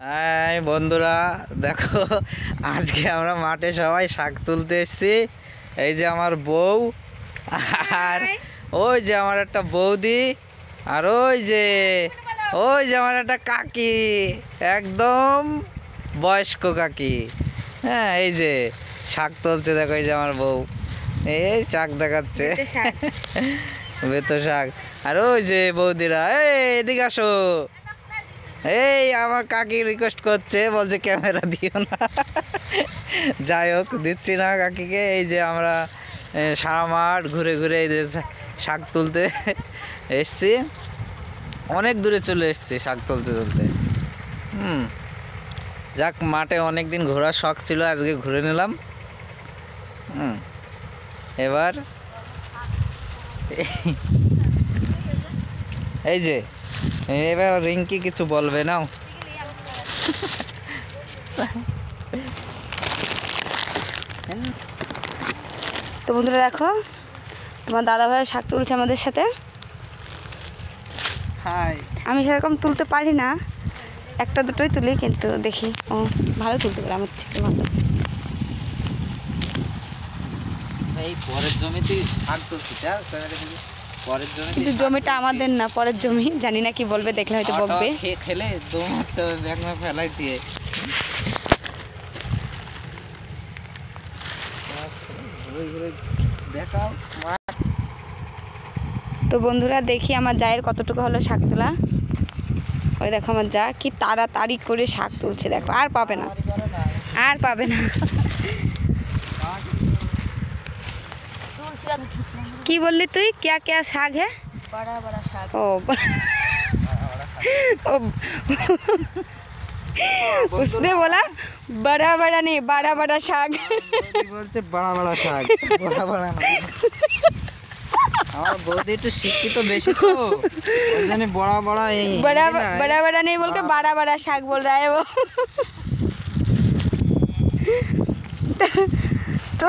High বন্ধুরা, দেখো আজকে আমরা মাঠে সবাই শাক তুলতে এসেছি। এই যে আমার বউ, আর ওই যে আমার একটা বৌদি, আর ওই যে আমার একটা কাকি, একদম বয়স্ক কাকি। হ্যাঁ, এই যে শাক তুলছে, দেখো এই যে আমার বউ এই শাক দেখাচ্ছে, বেতো শাক। আর ওই যে বৌদিরা, এদিকে আসো। এই আমার কাকি রিকোয়েস্ট করছে, বলছে ক্যামেরা দিও না। যাই হোক, দিচ্ছি না কাকিকে। এই যে আমরা সারা মাঠ ঘুরে ঘুরে এই যে শাক তুলতে এসছি, অনেক দূরে চলে এসছি শাক তুলতে তুলতে। যাক, মাঠে অনেক দিন ঘোরার শখ ছিল, আজকে ঘুরে নিলাম। এবার এই যে এবার রিঙ্কি কিছু বলবে না। তো বন্ধুরা দেখো, তোমার দাদা ভাই শাক তুলছে আমাদের সাথে। আমি সেরকম তুলতে পারি না, একটা দুটোই তুলি, কিন্তু দেখি ও ভালো তুলতে পারে আমার থেকে ভালো। এই পরের জমিতে শাক তুলছি, পরের জমি, কিন্তু জমিটা আমাদের না, পরের জমি। জানি না কি বলবে, দেখলে হয়তো বকবে। খেলে দৌড়তে ব্যাগ না ফেলাই দিয়ে। দেখাও। তো বন্ধুরা দেখি আমার জায়ের কতটুকু হলো শাক তোলা। ওই দেখো আমার যা কি তাড়াতাড়ি করে শাক তুলছে, দেখো আর পাবে না, আর পাবে না। কি বললি তুই? क्या क्या শাক है? बड़ा बड़ा शाक। ओ उसने बोला बड़ा बड़ा नहीं, बड़ा बड़ा শাক। বলছে বড় বড় শাক, বড় বড় না। আমার বৌদি একটু শিক্ষিত বেশি, তো ওই জন্য বড় বড় এই बड़ा बड़ा बड़ा नहीं बोल के बड़ा बड़ा শাক बोल रहा है वो। तो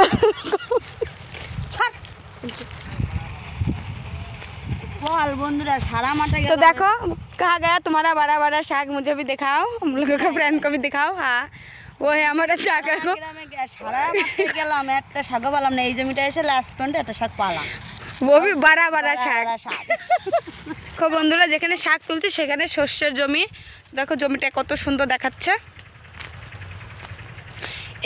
बोल बंधुरा सारा माठा तो देखो कहा गया तुम्हारा बड़ा बड़ा शाक, मुझे भी दिखाओ, हम लोगों का फ्रेंड को भी दिखाओ। हाँ, वो है हमारा चाकर को। গ্রামে সারা মাঠে গেলাম, একটা শাকও পেলাম না। এই জমিটা এসে লাস্ট পয়েন্টে একটা শাক পালাম, वो भी बड़ा बड़ा শাক। শাক। দেখো বন্ধুরা, যেখানে শাক তুলছি সেখানে শস্যের জমি। দেখো জমিটা কত সুন্দর দেখাচ্ছে।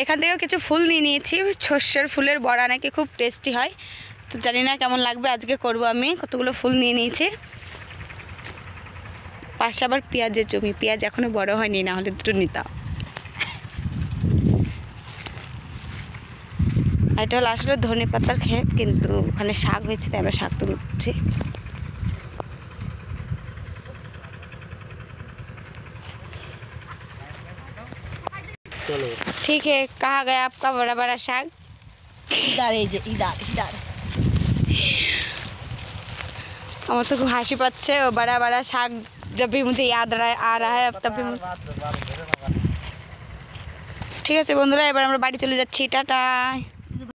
এখান থেকেও কিছু ফুল নিয়ে নিয়েছি, শস্যের ফুলের বড়া নাকি খুব টেস্টি হয়। তো জানি না কেমন লাগবে, আজকে করব আমি। কতগুলো ফুল নিয়ে নিয়েছি। পাশে আবার পেঁয়াজের জমি, পেঁয়াজ এখনো বড় হয়নি, না হলে দুটো নিতাম। এটা হলো আসলে ধনে পাতার ক্ষেত, কিন্তু ওখানে শাক হয়েছে তাই আমরা শাক তুলছি। ठीक है, कहाँ गया आपका बड़ा बड़ा शाक? इधर इधर इधर। আমার তো খুব হাসি পাচ্ছে। ও बड़ा बड़ा শাক जब भी मुझे याद आ रहा है तब भी। ঠিক আছে বন্ধুরা, এবার আমরা বাড়ি চলে যাচ্ছি। টাটা।